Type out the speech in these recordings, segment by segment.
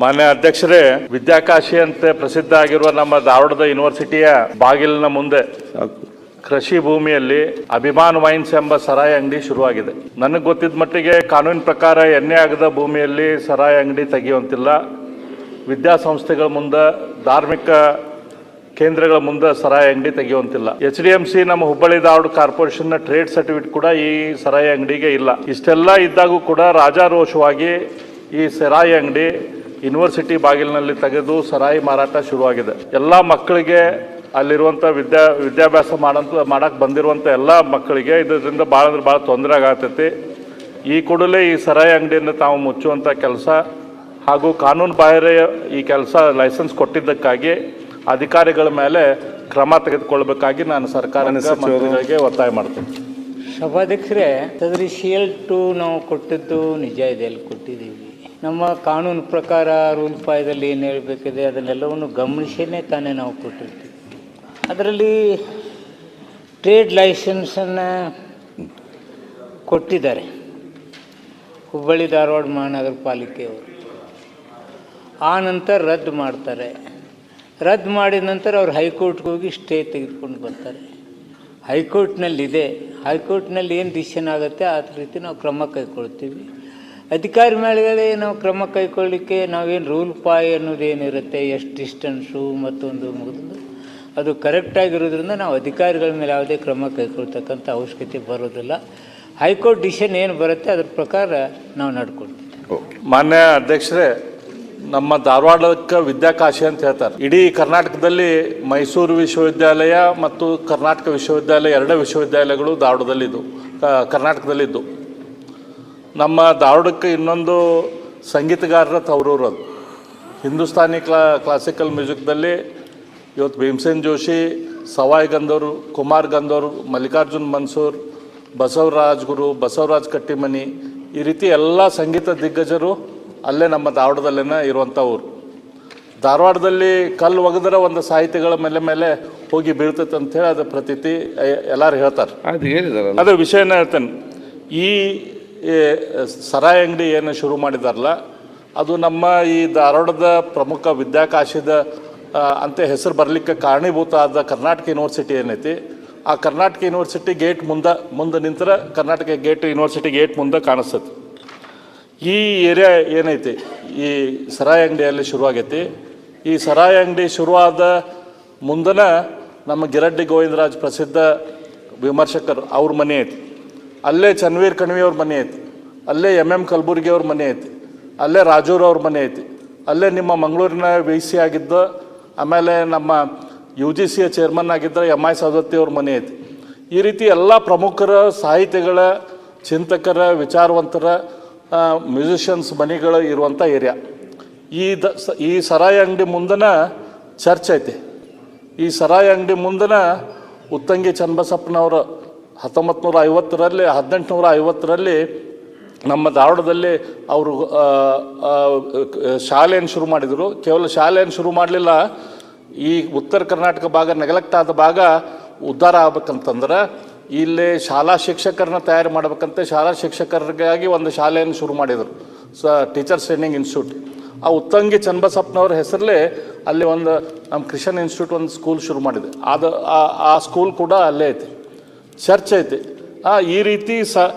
ಮಾನ್ಯ ಅಧ್ಯಕ್ಷರೇ, ವಿದ್ಯಾಕಾಶಿ ಅಂತ ಪ್ರಸಿದ್ಧ ಆಗಿರುವ ನಮ್ಮ ಧಾರವಾಡದ ಯೂನಿವರ್ಸಿಟಿಯ ಬಾಗಿಲಿನ ಮುಂದೆ ಕೃಷಿ ಭೂಮಿಯಲ್ಲಿ ಅಭಿಮಾನ್ ವೈನ್ಸ್ ಎಂಬ ಸರಾಯಿ ಅಂಗಡಿ ಶುರುವಾಗಿದೆ. ನನಗೆ ಗೊತ್ತಿದ್ದ ಮಟ್ಟಿಗೆ ಕಾನೂನಿನ ಪ್ರಕಾರ ಎಣ್ಣೆ ಆಗದ ಭೂಮಿಯಲ್ಲಿ ಸರಾಯಿ ಅಂಗಡಿ ತೆಗೆಯುವಂತಿಲ್ಲ. ವಿದ್ಯಾಸಂಸ್ಥೆಗಳ ಮುಂದೆ, ಧಾರ್ಮಿಕ ಕೇಂದ್ರಗಳ ಮುಂದೆ ಸರಾಯಿ ಅಂಗಡಿ ತೆಗೆಯುವಂತಿಲ್ಲ. HDMC ನಮ್ಮ ಹುಬ್ಬಳ್ಳಿ ಧಾರವಾಡ ಕಾರ್ಪೊರೇಷನ್ನ ಟ್ರೇಡ್ ಸರ್ಟಿಫಿಕೇಟ್ ಕೂಡ ಈ ಸರಾಯಿ ಅಂಗಡಿಗೆ ಇಲ್ಲ. ಇಷ್ಟೆಲ್ಲ ಇದ್ದಾಗೂ ಕೂಡ ರಾಜಾರೋಷವಾಗಿ ಈ ಸರಾಯಿ ಅಂಗಡಿ ಯೂನಿವರ್ಸಿಟಿ ಬಾಗಿಲಿನಲ್ಲಿ ತೆಗೆದು ಸರಾಯಿ ಮಾರಾಟ ಶುರುವಾಗಿದೆ. ಎಲ್ಲ ಮಕ್ಕಳಿಗೆ ಅಲ್ಲಿರುವಂಥ ವಿದ್ಯಾಭ್ಯಾಸ ಮಾಡಕ್ಕೆ ಬಂದಿರುವಂಥ ಎಲ್ಲ ಮಕ್ಕಳಿಗೆ ಇದರಿಂದ ಭಾಳ ಅಂದ್ರೆ ಭಾಳ ತೊಂದರೆ ಆಗತೈತಿ. ಈ ಕೂಡಲೇ ಈ ಸರಾಯಿ ಅಂಗಡಿಯನ್ನು ತಾವು ಮುಚ್ಚುವಂಥ ಕೆಲಸ ಹಾಗೂ ಕಾನೂನು ಬಾಹಿರ ಈ ಕೆಲಸ ಲೈಸೆನ್ಸ್ ಕೊಟ್ಟಿದ್ದಕ್ಕಾಗಿ ಅಧಿಕಾರಿಗಳ ಮೇಲೆ ಕ್ರಮ ತೆಗೆದುಕೊಳ್ಳಬೇಕಾಗಿ ನಾನು ಸರ್ಕಾರಕ್ಕೆ ಒತ್ತಾಯ ಮಾಡ್ತೀನಿ. ಸಭಾಧ್ಯಕ್ಷರೇ, ಅದರ CL2 ನಾವು ಕೊಟ್ಟಿದ್ದು ನಿಜ ಇದೆ, ಅಲ್ಲಿ ಕೊಟ್ಟಿದ್ದೀವಿ. ನಮ್ಮ ಕಾನೂನು ಪ್ರಕಾರ ರೂಲ್ ಫೈದಲ್ಲಿ ಏನು ಹೇಳಬೇಕಿದೆ ಅದನ್ನೆಲ್ಲವನ್ನು ಗಮನಿಸಿಯೇ ತಾನೇ ನಾವು ಕೊಟ್ಟಿರ್ತೀವಿ. ಅದರಲ್ಲಿ ಟ್ರೇಡ್ ಲೈಸೆನ್ಸನ್ನು ಕೊಟ್ಟಿದ್ದಾರೆ ಹುಬ್ಬಳ್ಳಿ ಧಾರವಾಡ ಮಹಾನಗರ ಪಾಲಿಕೆಯವರು. ಆ ನಂತರ ರದ್ದು ಮಾಡ್ತಾರೆ. ರದ್ದು ಮಾಡಿದ ನಂತರ ಅವ್ರು ಹೈಕೋರ್ಟ್ಗೆ ಹೋಗಿ ಸ್ಟೇ ತೆಗೆದುಕೊಂಡು ಬರ್ತಾರೆ. ಹೈಕೋರ್ಟ್ನಲ್ಲಿದೆ, ಹೈಕೋರ್ಟ್ನಲ್ಲಿ ಏನು ಡಿಸಿಷನ್ ಆಗುತ್ತೆ ಆ ರೀತಿ ನಾವು ಕ್ರಮ ಕೈಗೊಳ್ತೀವಿ. ಅಧಿಕಾರಿ ಮೇಲೆಗಳೇ ನಾವು ಕ್ರಮ ಕೈಗೊಳ್ಳಲಿಕ್ಕೆ ನಾವೇನು ರೂಲ್ ಪಾಯ್ ಅನ್ನೋದೇನಿರುತ್ತೆ, ಎಷ್ಟು ಡಿಸ್ಟೆನ್ಸು ಮತ್ತೊಂದು ಮುಗಿದು ಅದು ಕರೆಕ್ಟಾಗಿರೋದ್ರಿಂದ ನಾವು ಅಧಿಕಾರಿಗಳ ಮೇಲೆ ಯಾವುದೇ ಕ್ರಮ ಕೈಗೊಳ್ತಕ್ಕಂಥ ಅವಶ್ಯಕತೆ ಬರೋದಿಲ್ಲ. ಹೈಕೋರ್ಟ್ ಡಿಸಿಷನ್ ಏನು ಬರುತ್ತೆ ಅದ್ರ ಪ್ರಕಾರ ನಾವು ನಡ್ಕೊಳ್ತೀವಿ. ಮಾನ್ಯ ಅಧ್ಯಕ್ಷರೇ, ನಮ್ಮ ಧಾರವಾಡಕ್ಕೆ ವಿದ್ಯಾಕಾಶಿ ಅಂತ ಹೇಳ್ತಾರೆ. ಇಡೀ ಕರ್ನಾಟಕದಲ್ಲಿ ಮೈಸೂರು ವಿಶ್ವವಿದ್ಯಾಲಯ ಮತ್ತು ಕರ್ನಾಟಕ ವಿಶ್ವವಿದ್ಯಾಲಯ ಎರಡೇ ವಿಶ್ವವಿದ್ಯಾಲಯಗಳು ಧಾರವಾಡದಲ್ಲಿದ್ದು ಕರ್ನಾಟಕದಲ್ಲಿದ್ದು. ನಮ್ಮ ಧಾರವಾಡಕ್ಕೆ ಇನ್ನೊಂದು ಸಂಗೀತಗಾರರ ತವರೂರು ಅದು. ಹಿಂದೂಸ್ತಾನಿ ಕ್ಲಾಸಿಕಲ್ ಮ್ಯೂಸಿಕ್ದಲ್ಲಿ ಇವತ್ತು ಭೀಮಸೇನ್ ಜೋಶಿ, ಸವಾಯ್ ಗಂಧರ್ವ್, ಕುಮಾರ್ ಗಂಧರ್ವ್, ಮಲ್ಲಿಕಾರ್ಜುನ್ ಮನ್ಸೂರ್, ಬಸವರಾಜ್ ಗುರು, ಬಸವರಾಜ್ ಕಟ್ಟಿಮನಿ, ಈ ರೀತಿ ಎಲ್ಲ ಸಂಗೀತ ದಿಗ್ಗಜರು ಅಲ್ಲೇ ನಮ್ಮ ಧಾರವಾಡದಲ್ಲೇ ಇರುವಂಥ ಊರು. ಧಾರವಾಡದಲ್ಲಿ ಕಲ್ಲು ಒಗೆದ್ರೆ ಒಂದು ಸಾಹಿತ್ಯಗಳ ಮೇಲೆ ಹೋಗಿ ಬೀಳ್ತೈತೆ ಅಂಥೇಳಿ ಅದು ಪ್ರತೀತಿ ಎಲ್ಲರೂ ಹೇಳ್ತಾರೆ. ಅದೇ ವಿಷಯನ ಹೇಳ್ತೇನೆ. ಈ ಸರಾಯಿ ಅಂಗಡಿ ಏನು ಶುರು ಮಾಡಿದಾರಲ್ಲ, ಅದು ನಮ್ಮ ಈ ಧಾರವಾಡದ ಪ್ರಮುಖ ವಿದ್ಯಾಕಾಶಿದ ಅಂತ ಹೆಸರು ಬರಲಿಕ್ಕೆ ಕಾರಣೀಭೂತ ಆದ ಕರ್ನಾಟಕ ಯೂನಿವರ್ಸಿಟಿ ಏನೈತಿ, ಆ ಕರ್ನಾಟಕ ಯೂನಿವರ್ಸಿಟಿ ಗೇಟ್ ಮುಂದೆ ನಿಂತರ ಕರ್ನಾಟಕ ಯೂನಿವರ್ಸಿಟಿ ಗೇಟ್ ಮುಂದೆ ಕಾಣಿಸ್ತೈತಿ. ಈ ಏರಿಯಾ ಏನೈತಿ ಈ ಸರಾಯಿ ಅಂಗಡಿಯಲ್ಲಿ ಶುರುವಾಗೈತಿ. ಈ ಸರಾಯಿ ಅಂಗಡಿ ಶುರುವಾದ ಮುಂದನ ನಮ್ಮ ಗಿರಡ್ಡಿ ಗೋವಿಂದರಾಜ್ ಪ್ರಸಿದ್ಧ ವಿಮರ್ಶಕರು ಅವ್ರ ಮನೆ ಐತಿ, ಅಲ್ಲೇ ಚನ್ವೀರ್ ಕಣ್ವಿ ಅವ್ರ ಮನೆ ಐತಿ, ಅಲ್ಲೇ MM ಕಲಬುರ್ಗಿ ಅವ್ರ ಮನೆ ಐತಿ, ಅಲ್ಲೇ ರಾಜೂರ್ ಅವ್ರ ಮನೆ ಐತಿ, ಅಲ್ಲೇ ನಿಮ್ಮ ಮಂಗಳೂರಿನ VC ಆಗಿದ್ದ, ಆಮೇಲೆ ನಮ್ಮ UGC ಚೇರ್ಮನ್ ಆಗಿದ್ದ MI ಸವದತ್ತಿ ಅವ್ರ ಮನೆ ಐತಿ. ಈ ರೀತಿ ಎಲ್ಲ ಪ್ರಮುಖರ ಸಾಹಿತಿಗಳ, ಚಿಂತಕರ, ವಿಚಾರವಂತರ, ಮ್ಯೂಸಿಷಿಯನ್ಸ್ ಮನೆಗಳು ಇರುವಂಥ ಏರಿಯಾ. ಈ ಸರಾಯಿ ಅಂಗಡಿ ಮುಂದನ ಚರ್ಚ್ ಐತಿ. ಈ ಸರಾಯಿ ಅಂಗಡಿ ಮುಂದನ ಉತ್ತಂಗಿ ಚನ್ನಬಸಪ್ಪನವರು 1850ರಲ್ಲಿ ನಮ್ಮ ಧಾರವಾಡದಲ್ಲಿ ಅವರು ಶಾಲೆಯನ್ನು ಶುರು ಮಾಡಿದರು. ಕೇವಲ ಶಾಲೆಯನ್ನು ಶುರು ಮಾಡಲಿಲ್ಲ, ಈ ಉತ್ತರ ಕರ್ನಾಟಕ ಭಾಗ ನೆಗ್ಲೆಕ್ಟ್ ಆದ ಭಾಗ ಉದ್ಧಾರ ಆಗ್ಬೇಕಂತಂದ್ರೆ ಇಲ್ಲಿ ಶಾಲಾ ಶಿಕ್ಷಕರನ್ನ ತಯಾರು ಮಾಡ್ಬೇಕಂತ ಶಾಲಾ ಶಿಕ್ಷಕರಿಗಾಗಿ ಒಂದು ಶಾಲೆಯನ್ನು ಶುರು ಮಾಡಿದರು, ಟೀಚರ್ಸ್ ಟ್ರೈನಿಂಗ್ ಇನ್ಸ್ಟಿಟ್ಯೂಟ್. ಆ ಉತ್ತಂಗಿ ಚನ್ನಬಸಪ್ಪನವ್ರ ಹೆಸರಲ್ಲೇ ಅಲ್ಲಿ ಒಂದು ನಮ್ಮ ಕ್ರಿಶ್ಚಿಯನ್ ಇನ್ಸ್ಟಿಟ್ಯೂಟ್ ಒಂದು ಸ್ಕೂಲ್ ಶುರು ಮಾಡಿದೆ. ಆ ಸ್ಕೂಲ್ ಕೂಡ ಅಲ್ಲೇ ಐತಿ, ಚರ್ಚ್ ಐತಿ. ಈ ರೀತಿ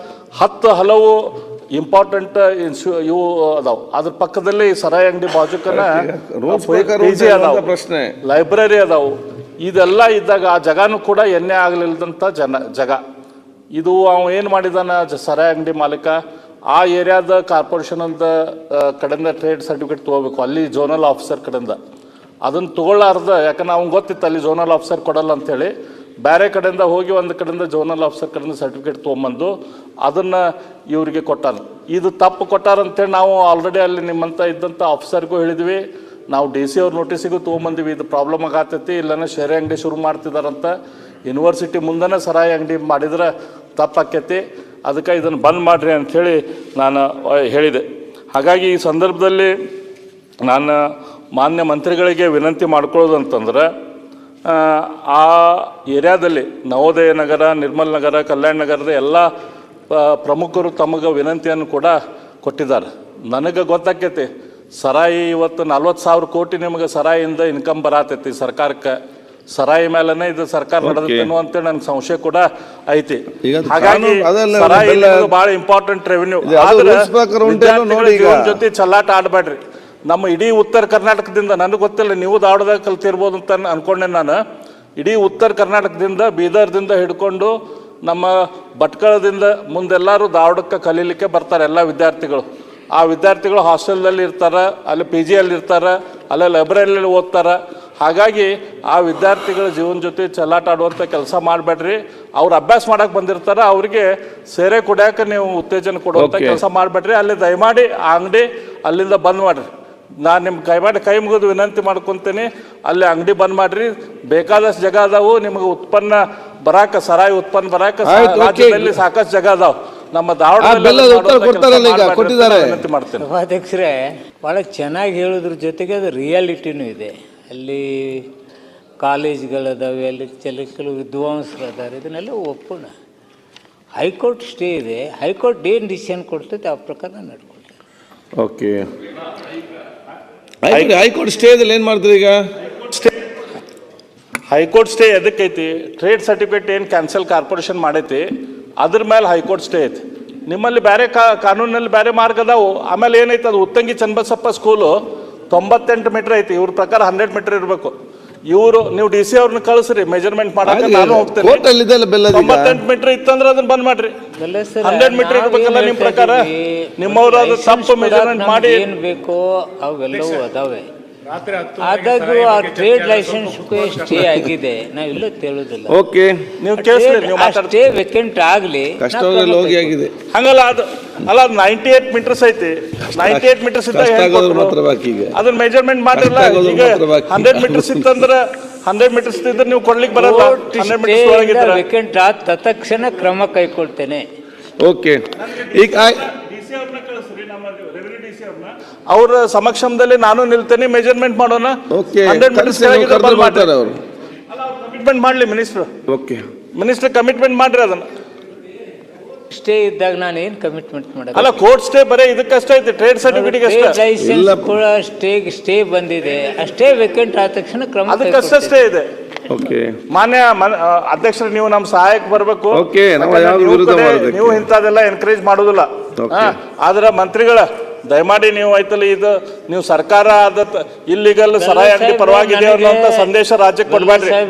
10 ಹಲವು ಇಂಪಾರ್ಟೆಂಟ್ ಇವು ಅದಾವ. ಅದ್ರ ಪಕ್ಕದಲ್ಲಿ ಸರಾಯಿ ಅಂಗಡಿ ಬಾಜುಕನ ಪ್ರಶ್ನೆ ಲೈಬ್ರರಿ ಅದಾವು. ಇದೆಲ್ಲ ಇದ್ದಾಗ ಆ ಜಗನೂ ಕೂಡ ಎಣ್ಣೆ ಆಗಲಿಲ್ಲದಂಥ ಜಗ ಇದು. ಅವ ಏನು ಮಾಡಿದಾನ ಸರಾಯಿ ಅಂಗಡಿ ಮಾಲೀಕ, ಆ ಏರಿಯಾದ ಕಾರ್ಪೊರೇಷನದ ಕಡೆಯಿಂದ ಟ್ರೇಡ್ ಸರ್ಟಿಫಿಕೇಟ್ ತೊಗೋಬೇಕು, ಅಲ್ಲಿ ಝೋನಲ್ ಆಫೀಸರ್ ಕಡೆಯಿಂದ. ಅದನ್ನು ತೊಗೊಳ್ಳಾರ್ದ, ಯಾಕಂದ್ರೆ ಅವ್ನು ಗೊತ್ತಿತ್ತು ಅಲ್ಲಿ ಝೋನಲ್ ಆಫೀಸರ್ ಕೊಡಲ್ಲ ಅಂಥೇಳಿ, ಬೇರೆ ಕಡೆಯಿಂದ ಹೋಗಿ ಒಂದು ಕಡೆಯಿಂದ ಝೋನಲ್ ಆಫೀಸರ್ ಕಡೆಯಿಂದ ಸರ್ಟಿಫಿಕೇಟ್ ತೊಗೊಂಬಂದು ಅದನ್ನು ಇವರಿಗೆ ಕೊಟ್ಟಾರ. ಇದು ತಪ್ಪು ಕೊಟ್ಟಾರಂತೇಳಿ ನಾವು ಆಲ್ರೆಡಿ ಅಲ್ಲಿ ನಿಮ್ಮಂಥ ಇದ್ದಂಥ ಆಫೀಸರ್ಗೂ ಹೇಳಿದ್ವಿ, ನಾವು DC ಅವ್ರ ನೋಟಿಸಿಗೂ ತೊಗೊಂಬಂದಿವಿ, ಇದು ಪ್ರಾಬ್ಲಮ್ ಆಗತ್ತೈತಿ, ಇಲ್ಲನ ಶೇರೆ ಅಂಗಡಿ ಶುರು ಮಾಡ್ತಿದಾರಂತ. ಯೂನಿವರ್ಸಿಟಿ ಮುಂದೆ ಸರಾಯಿ ಅಂಗಡಿ ಮಾಡಿದ್ರೆ ತಪ್ಪಾಕೈತಿ, ಅದಕ್ಕೆ ಇದನ್ನು ಬಂದ್ ಮಾಡಿರಿ ಅಂಥೇಳಿ ನಾನು ಹೇಳಿದೆ. ಹಾಗಾಗಿ ಈ ಸಂದರ್ಭದಲ್ಲಿ ನಾನು ಮಾನ್ಯ ಮಂತ್ರಿಗಳಿಗೆ ವಿನಂತಿ ಮಾಡ್ಕೊಳ್ಳೋದು ಅಂತಂದ್ರೆ, ಆ ಏರಿಯಾದಲ್ಲಿ ನವೋದಯ ನಗರ, ನಿರ್ಮಲ್ ನಗರ, ಕಲ್ಯಾಣ ನಗರದ ಎಲ್ಲ ಪ್ರಮುಖರು ತಮಗೆ ವಿನಂತಿಯನ್ನು ಕೂಡ ಕೊಟ್ಟಿದ್ದಾರೆ. ನನಗೆ ಗೊತ್ತಾಕೈತಿ ಸರಾಯಿ ಇವತ್ತು 40,000 ಕೋಟಿ ನಿಮಗೆ ಸರಾಯಿಯಿಂದ ಇನ್ಕಮ್ ಬರತೈತಿ ಸರ್ಕಾರಕ್ಕೆ. ಸರಾಯಿ ಮೇಲನೇ ಇದು ಸರ್ಕಾರ ನಡೆದತ್ತೇನೋ ಅಂತೇಳಿ ನನಗೆ ಸಂಶಯ ಕೂಡ ಐತಿ. ಈಗ ಹಾಗಾಗಿ ಕಾನೂನು ಅದೆಲ್ಲ ಸರಾಯಿ ಎಲ್ಲ ಬಹಳ ಇಂಪಾರ್ಟೆಂಟ್ ರೆವಿನ್ಯೂ. ಇದು ಅದು ಆದ್ರೆ rules ಪ್ರಕಾರ ಉಂಟೇನೋ ನೋಡಿ ಈಗ. ಜೀವನ ಜೊತೆ ಚಲ್ಲಾಟ ಆಡಬೇಡ್ರಿ. ನಮ್ಮ ಇಡೀ ಉತ್ತರ ಕರ್ನಾಟಕದಿಂದ, ನನಗೆ ಗೊತ್ತಿಲ್ಲ ನೀವು ದಾವಣದಾಗ ಕಲ್ತಿರ್ಬೋದು ಅಂತ ಅನ್ಕೊಂಡೆ ನಾನು, ಇಡೀ ಉತ್ತರ ಕರ್ನಾಟಕದಿಂದ ಬೀದರ್ದಿಂದ ಹಿಡ್ಕೊಂಡು ನಮ್ಮ ಭಟ್ಕಳದಿಂದ ಮುಂದೆಲ್ಲರೂ ಧಾರವಾಡಕ್ಕೆ ಕಲೀಲಿಕ್ಕೆ ಬರ್ತಾರೆ ಎಲ್ಲ ವಿದ್ಯಾರ್ಥಿಗಳು. ಆ ವಿದ್ಯಾರ್ಥಿಗಳು ಹಾಸ್ಟೆಲ್ದಲ್ಲಿ ಇರ್ತಾರೆ, ಅಲ್ಲಿ ಪಿ ಜಿಯಲ್ಲಿ ಇರ್ತಾರೆ, ಅಲ್ಲೇ ಲೈಬ್ರರಿಯಲ್ಲಿ ಓದ್ತಾರೆ. ಹಾಗಾಗಿ ಆ ವಿದ್ಯಾರ್ಥಿಗಳ ಜೀವನ ಜೊತೆ ಚಲ್ಲಾಟ ಆಡುವಂಥ ಕೆಲಸ ಮಾಡಬೇಡ್ರಿ. ಅವ್ರು ಅಭ್ಯಾಸ ಮಾಡಕ್ಕೆ ಬಂದಿರ್ತಾರೆ, ಅವರಿಗೆ ಸೇರೆ ಕುಡಿಯೋಕೆ ನೀವು ಉತ್ತೇಜನ ಕೊಡುವಂಥ ಕೆಲಸ ಮಾಡಬೇಡ್ರಿ. ಅಲ್ಲಿ ದಯಮಾಡಿ ಆ ಅಂಗಡಿ ಅಲ್ಲಿಂದ ಬಂದ್ ಮಾಡಿರಿ. ನಾನು ನಿಮ್ಮ ಕೈ ಮುಗಿದು ವಿನಂತಿ ಮಾಡ್ಕೊತೀನಿ, ಅಲ್ಲಿ ಅಂಗಡಿ ಬಂದ್ ಮಾಡ್ರಿ. ಬೇಕಾದಷ್ಟು ಜಾಗ ಅದಾವು ನಿಮಗೆ ಉತ್ಪನ್ನ ಬರಾಕ, ಸರಾಯಿ ಉತ್ಪನ್ನ ಬರಾಕ ರಾಜ್ಯದಲ್ಲಿ ಸಾಕಷ್ಟು ಜಾಗ ಅದಾವ. ನಮ್ಮ ವಿನಂತಿ ಮಾಡ್ತೇನೆ. ಸಭಾಧ್ಯಕ್ಷರೇ, ಭಾಳ ಚೆನ್ನಾಗಿ ಹೇಳೋದ್ರ ಜೊತೆಗೆ ಅದು ರಿಯಾಲಿಟಿನೂ ಇದೆ. ಅಲ್ಲಿ ಕಾಲೇಜ್ಗಳದಾವೆ, ಅಲ್ಲಿ ಕೆಲವು ವಿದ್ವಾಂಸರು ಅದಾರೆ, ಇದನ್ನೆಲ್ಲ ಒಪ್ಪೋಣ. ಹೈಕೋರ್ಟ್ ಸ್ಟೇ ಇದೆ, ಹೈಕೋರ್ಟ್ ಏನು ಡಿಸಿಷನ್ ಕೊಡ್ತೈತೆ ಆ ಪ್ರಕಾರ ನಡ್ಕೊಳ್ತಾರೆ. ಓಕೆ, ಹೈಕೋರ್ಟ್ ಸ್ಟೇ ಇದಲ್ಲಿ ಏನು ಮಾಡ್ತೀರಿ ಈಗ? ಹೈಕೋರ್ಟ್ ಸ್ಟೇ ಎದಕ್ಕೈತಿ? ಟ್ರೇಡ್ ಸರ್ಟಿಫಿಕೇಟ್ ಏನು ಕ್ಯಾನ್ಸಲ್ ಕಾರ್ಪೊರೇಷನ್ ಮಾಡೈತಿ, ಅದ್ರ ಮೇಲೆ ಹೈಕೋರ್ಟ್ ಸ್ಟೇ ಐತಿ. ನಿಮ್ಮಲ್ಲಿ ಬೇರೆ ಕಾನೂನಲ್ಲಿ ಬೇರೆ ಮಾರ್ಗ ಅದಾವು. ಆಮೇಲೆ ಏನೈತೆ, ಅದು ಉತ್ತಂಗಿ ಚನ್ನಬಸಪ್ಪ ಸ್ಕೂಲು 98 ಮೀಟರ್ ಐತಿ, ಇವ್ರ ಪ್ರಕಾರ 100 ಮೀಟರ್ ಇರಬೇಕು. ಇವರು ನೀವು ಡಿ ಸಿ ಅವ್ರನ್ನ ಕಳಿಸ್ರಿ ಮೆಜರ್ಮೆಂಟ್ ಮಾಡಕ್ಕೆ, ನಾನು ಹೋಗ್ತೇನೆ. 98 ಮೀಟರ್ ಇತ್ತಂದ್ರೆ ಅದನ್ನ ಬಂದ್ ಮಾಡ್ರಿ. 100 ಮೀಟರ್ ಇರ್ಬೇಕಲ್ಲ ನಿಮ್ಮ ಪ್ರಕಾರ. ನಿಮ್ಮವರು ಅದು ತಪ್ಪು ಮೆಜರ್ಮೆಂಟ್ ಮಾಡಿ ಏನು ಬೇಕೋ ಅವೆಲ್ಲವೂ ಅದಾವೆ. ಆದಾಗ್ಯೂ ಆ ಟ್ರೇಡ್ ಲೈಸೆನ್ಸ್ ಸ್ಟೇ ಆಗಿದೆ, ನಾವಿಲ್ಲ ಹೇಳೋದಿಲ್ಲ. ಓಕೆ, ನೀವು ಕೇಳಿಸ್ರಿ, ನೀವು ಸ್ಟೇ ವೇಕೆಂಟ್ ಆಗಲಿ, ಹೋಗಿ ಆಗಿದೆ. ಹಂಗಲ್ಲ, ಅದು ಅಲ್ಲ, ಅದು 98 ಮೀಟರ್ಸ್ ಐತಿ. 98 ಮೀಟರ್ಸ್ ಅದನ್ನ ಮೆಜರ್ಮೆಂಟ್ ಮಾಡಿರಲ್ಲ. ಈಗ 100 ಮೀಟರ್ಸ್ ಇತ್ತಂದ್ರೆ 100 ಮೀಟರ್ಸ್ ಇದ್ರೆ ನೀವು ಕೊಡ್ಲಿಕ್ಕೆ ಬರಲ್ಲ. 100 ಮೀಟರ್ಸ್ ಒಳಗಿದ್ರೆ ವೇಕೆಂಟ್ ಆದ ತತ್ಕ್ಷಣ ಕ್ರಮ ಕೈಗೊಳ್ತೇನೆ. ಓಕೆ, ಈಗ ಅವ್ರ ಸಮಕ್ಷಮದಲ್ಲಿ ನಾನು ನಿಲ್ತೇನೆ, ಮೆಜರ್ಮೆಂಟ್ ಮಾಡೋಣ. 100 ಮೀಟರ್ಸ್ ಕಮಿಟ್ಮೆಂಟ್ ಮಾಡ್ಲಿ ಮಿನಿಸ್ಟರ್. ಓಕೆ, ಮಿನಿಸ್ಟರ್ ಕಮಿಟ್ಮೆಂಟ್ ಮಾಡ್ರಿ ಅದನ್ನ. ಸ್ಟೇ ಇದ್ದಾಗ ನಾನು ಏನು ಕಮಿಟ್ಮೆಂಟ್ ಮಾಡೋದು? ಅಲ್ಲ, ಕೋರ್ಟ್ ಸ್ಟೇ ಬರೀ ಇದಕ್ಕಷ್ಟೇ ಐತಿ, ಟ್ರೇಡ್ ಸರ್ಟಿಫಿಕೇಟ್ ಅಷ್ಟೇ. ಲೈಸೆನ್ಸ್ ಕೂಡ ಸ್ಟೇ ಬಂದಿದೆ, ಅಷ್ಟೇ ವೇಕೆಂಟ್ ಆದ ತಕ್ಷಣ ಕ್ರಮ ಅದಕ್ಕಷ್ಟೇ ಸ್ಟೇ ಇದೆ. ಓಕೆ, ಮಾನ್ಯ ಅಧ್ಯಕ್ಷರು, ನೀವು ನಮ್ಮ ಸಹಾಯಕ್ಕೆ ಬರಬೇಕು. ನೀವು ಇಂಥದೆಲ್ಲ ಎನ್ಕರೇಜ್ ಮಾಡೋದಿಲ್ಲ. ಆದ್ರೆ ಮಂತ್ರಿಗಳ ದಯಮಾಡಿ ನೀವು ಆಯ್ತಲ್ಲ, ಇದು ನೀವು ಸರ್ಕಾರ ಇಲ್ಲಿಗಲ್ ಸರಾಯಿ ಅಂಗಡಿ ಪರವಾಗಿದೆ ಅನ್ನೋ ಸಂದೇಶ ರಾಜ್ಯಕ್ಕೆ ಕೊಡ್ಬೇಡ್ರಿ.